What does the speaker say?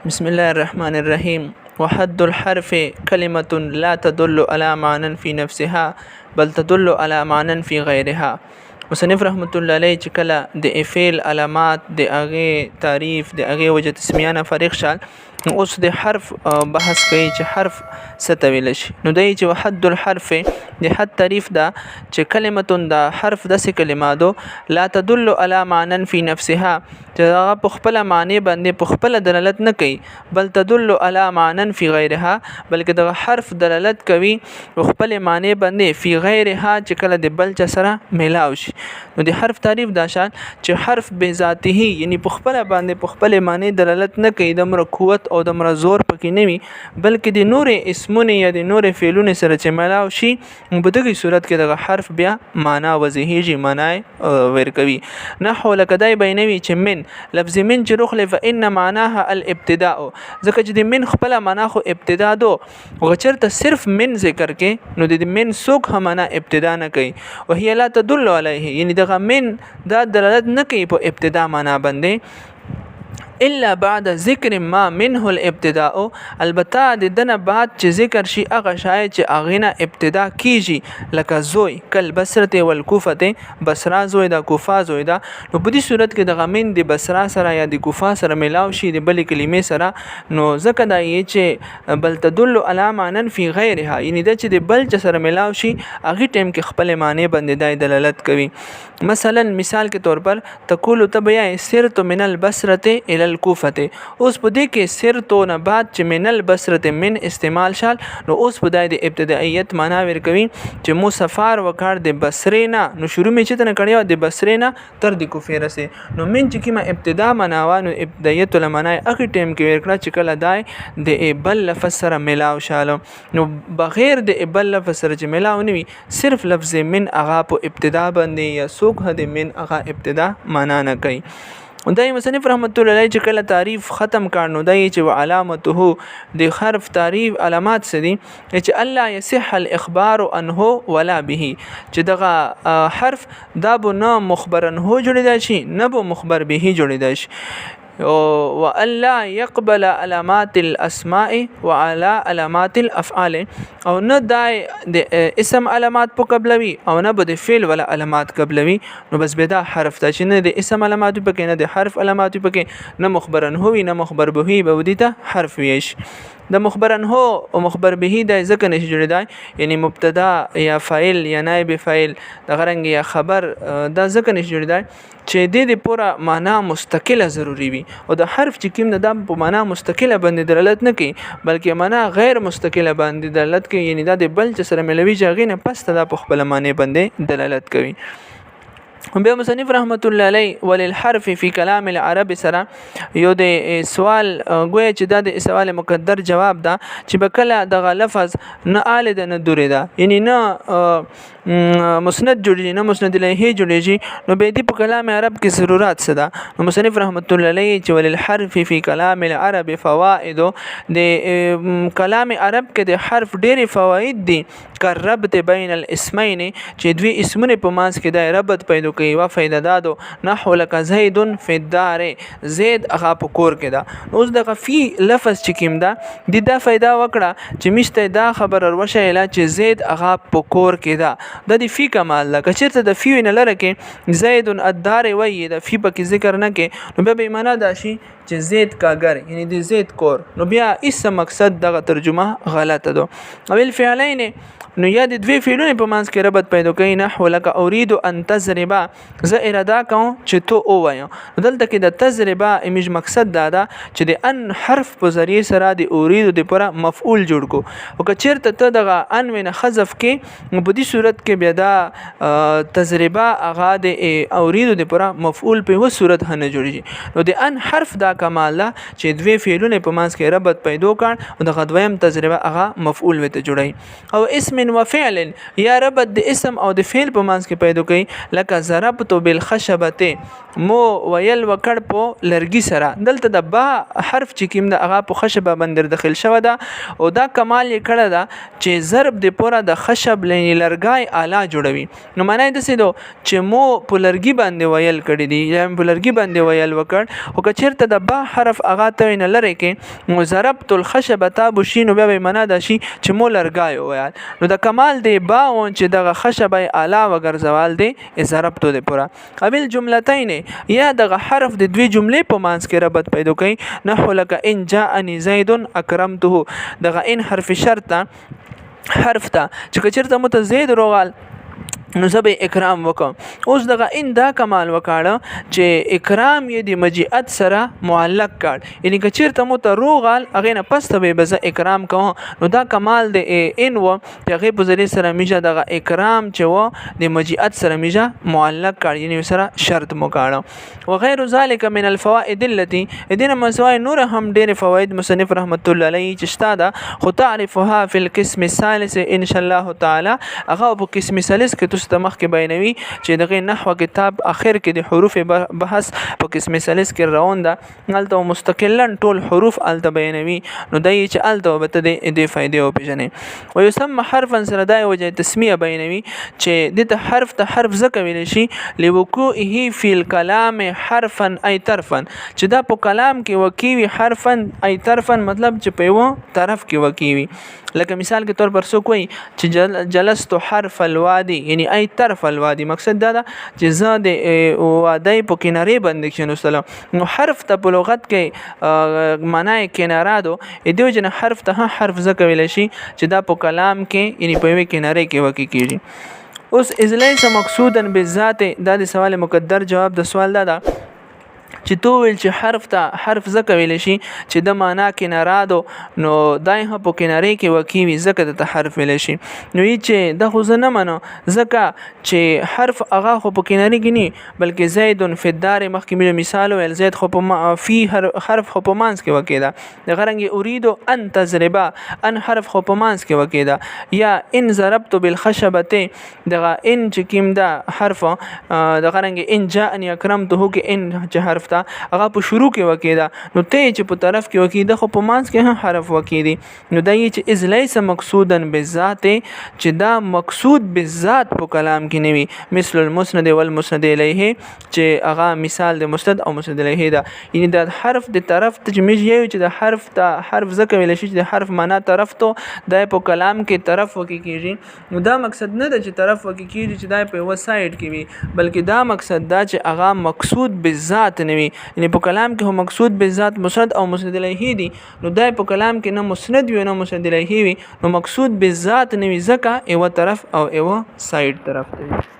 بسم الله الرحمن الرحيم. وحد الحرف كلمة لا تدل على معنى في نفسها بل تدل على معنى في غيرها. مصنف رحمت الله علیه چې کله د فعل علامات د هغه تعریف د هغه وجه تسمیانه فارغ شال اوس د حرف بحث کوي چې حرف څه ته ویل شي. نو دی چې وحد الحرف د حد تعریف دا چې کلمه د حرف د کلماتو لا تدل على معنى في نفسها چې هغه په خپل معنی باندې په خپل دلالت نه کوي بل تدل على معنى في غيرها بلکې د حرف دلالت کوي په خپل معنی باندې في غيرها چې کله د بل چا سره ملاو شي. نو د حرف تعریف دا شان چې حرف به ذاته یعنی په خپل باندې په خپل معنی دلالت نه کوي د مر قوت او د مر زور پکې نه وي بلکې د نور اسمونه یا د نور فعلونه سره چې ملاو شي په دغه صورت کې د حرف بیا معنا وضاحي معنی ورکوي. نحو لکدای بینوي چې من لفظ من چې روخله فإن معناها الابتداء ځکه چې د من خپل معنا خو ابتدا دو وغچرته صرف من ذکر کې نو د من سوق هم معنا ابتدا نه کوي وهي لا تدل عليه یعنی دغه من دا دلالت نه کوي په ابتدا معنا باندې الا بعد ذکر ما منه الابتداء البته د دنه بعد چې ذکر شي هغه شای چې اغینه ابتدا کیږي لکه زوی کل بصره والکوفه بصره زوی دا کوفه زوی دا نو په دې صورت کې د غمن د بصره سره یا د کوفه سره ملاو شي د بل کلمې سره نو ځکه دا یی چې بل تدل علی معنی فی غیرها یعنی د چې د بل سره ملاو شي هغه ټیم کې خپل معنی باندې د دلالت کوي. مثلا مثال کے طور پر تقول تبیا سرت من البصره الى الكوفه اوس په دې کې سرتو نه بعد چې من البصره من استعمال شال نو اوس په د ابتدائیت معنا ورکوي چې مو سفر وکړ د بصره نه نو شروع می چې تنه کړیو د بصره نه تر د کوفه رسه نو من چې کیما ابتدا مناوانو ابتدائیت لمنای اخی ټیم کې ورکړه چې کله دای د بل لفظ سره ملاو شالو نو بغیر د بل لفظ سره چې ملاو نوي صرف لفظ من اغا په ابتدا باندې یا سوق هد من اغا ابتدا معنا نه کوي. دای مصنف رحمت الله علیه چې کله تعریف ختم کړنو دای چې علامته د حرف تعریف علامات سدي چې الله يصح الاخبار عنه ولا به چې دغه حرف دا به نه مخبرن هو جوړیدای شي نه به مخبر به جوړیدای شي والا يقبل علامات الاسماء وعلى علامات الافعال او نه دای د اسم علامات په قبلوي او نه به د فعل ولا علامات قبلوي نو بس به دا حرف ته چې نه د اسم علامات پکې نه د حرف علامات پکې نه مخبرن هوي نه مخبر به به ودی ته حرف ویش. د مخبرن هو او مخبر به د ځکه نشي جوړیدای یعنی مبتدا یا فاعل یا نائب فاعل د غرنګ یا خبر د ځکه نشي جوړیدای چې د پورا معنا مستقله ضروری وي او د حرف چې کوم د په معنا مستقله باندې دلالت نه کوي بلکې معنا غیر مستقله باندې دلالت کوي یعنی د بل چې سره ملوي ځای نه پس د په خپل معنی باندې دلالت کوي. بیا مصنف رحمت الله علیه وللحرف فی کلام العرب سره یو د سوال گویا چې د سوال مقدر جواب دا چې بکله د لفظ نه آل د نه دوره دا یعنی نه مسند جوړی نه مسند الیه جوړیږي نو به دی په کلام عرب کې ضرورت څه ده. نو مصنف رحمت الله علیه چې وللحرف فی کلام العرب فوائد د کلام عرب کې د حرف ډېری فواید دي کربت بین الاسمین چې دوی اسمونه په مانس کې د ربط پیدا کوي وا فائدہ دادو نحو لك زید فی الدار زید هغه په کور کې دا اوس دغه فی لفظ چې کیم دا د فائدہ وکړه چې مشته دا خبر ورشه اله چې زید هغه په کور کې دا د فی کمال لکه چیرته د فی نه لره کې زید الدار وی د فی په کې ذکر نه کې نو به معنا دا شي چې زید کا گھر یعنی د زید کور نو بیا اس مقصد دغه ترجمه غلطه ده. او الفعلین نو یا د دوی فعلونه په مانس کې ربط پیدا کوي نحو لك اريد ان تضرب ز اراده کوم چې تو او وایم دلته کې د تضرب ایمج مقصد دا ده چې د ان حرف په ذریعہ سره د اريد د پر مفعول جوړ کو او که چیرته ته دغه ان ونه حذف کې په دې صورت کې بیا دا تضرب اغا د اريد د پر مفعول په و صورت نه جوړیږي نو د ان حرف دا کمال چې دوی فعلونه په مانس کې ربط پیدا کړي او د غدویم تضرب اغا مفعول وته جوړي او اسم وفعل یا ربط د اسم او د فعل په مانس کې پیدا کوي لکه ضربت بالخشبه مو ویل وکړ په لرګي سره دلته د با حرف چې کیم د اغا په خشبه باندې داخل شوه دا او دا کمال یې کړه دا چې ضرب د پورا د خشب لرګای اعلی جوړوي نو معنی د څه دو چې مو په لرګي باندې ویل کړی دی یا په لرګي باندې ویل وکړ او که چیرته د با حرف اغا ته نه لری کې نو ضربت الخشب تاب شین بیا به معنا د شي چې مو لرګای ویل نو د کمال دی با اون چې دغه خشب اعلی وګر زوال دی ضربت دی پورا قبل جملتين یا دغه حرف د دوی جملې په مانس کې ربط پیدا کوي نحو لك ان جاءني زيد اکرمته دغه ان حرف شرط حرف ته چې چیرته مت زید روغال نو زه به اکرام وکم اوس دغه ان دا کمال وکاړه چې اکرام یې د مجیت سره معلق کړ یعنی که چیرته مو ته روغال هغه نه پس ته به زه اکرام کوم نو دا کمال د ان و چې هغه په ذریعہ سره میجه دغه اکرام چې و د مجیت سره میجه معلق کړ یعنی سره شرط مو کاړه وغیر ذلك من الفوائد التي دینه مسوای نور هم ډېر فواید مصنف رحمت الله علیه چې شتا دا خو تعرفها فی القسم الثالث ان شاء الله تعالی هغه په قسم ثالث کې تاسو مخ کې بیانوي چې دغه نحو کتاب اخر کې د حروف بحث په قسم ثالث کې روان ده الته مستقلا ټول حروف الته بیانوي نو دای چې الته به د دې فائدې او پیژنې او یسمى حرفا سره دای وجه تسمیه بیانوي چې د حرف ته حرف ځکه ویل شي لوقوعه فی الكلام حرفا ای طرفا چې دا په کلام کې وکیوي حرفا ای طرفا مطلب چې په یو طرف کې وکیوي لکه مثال کے طور پر سو کوئی چې جلست حرف الوادي یعنی ای طرف الوادي مقصد دا چې زه د وادي په کنارې باندې شنو سلام نو حرف ته په لغت کې معنی کناره دو دیو جن حرف ته حرف ځکه ویل شي چې دا په کلام کې یعنی په وی کنارې کې وکی کیږي اوس اذ ليس مقصودا بالذات دا د سوال مقدر جواب د سوال دا چې تو ویل چې حرف ته حرف ځکه ویل شي چې د معنا کناره دو نو دای هم په کنارې کې وکیوي ځکه د حرف ویل شي نو چې د خو نه منو ځکه چې حرف هغه خو په کنارې کې نه بلکې زید فی الدار مخکې مثال ویل زید خو په فی حرف خو په مانس کې وکیدا د غرنګ اريد ان تضربا ان حرف خو په مانس کې وکیدا یا ان ضربت بالخشبه دغه ان چې کیم دا حرف د غرنګ ان جاءني اکرمته کې ان چې حرف هغه په شروع کې وکیدا نو ته چې په طرف کې وکیدا خو په مانس کې هم حرف وکیدي نو دا چې اذ ليس مقصودا بالذات چې دا مقصود بالذات په کلام کې نوي مثل المسند والمسند الیه چې هغه مثال د مسند او مسند الیه دا یعنی د حرف د طرف ته مش یو چې د حرف ته حرف ځکه ویل شي چې د حرف معنا طرف ته د په کلام کې طرف وکي کیږي نو دا مقصد نه ده چې طرف وکي کیږي چې د په وسایډ کې وي بلکې دا مقصد دا چې هغه مقصود بالذات نوي یعنی په کلام کې هم مقصود بالذات مسند او مسند الیه دي نو دای په کلام کې نه مسند وي نه مسند الیه وي نو مقصود بالذات نوي ځکه یو طرف او یو سایډ طرف دی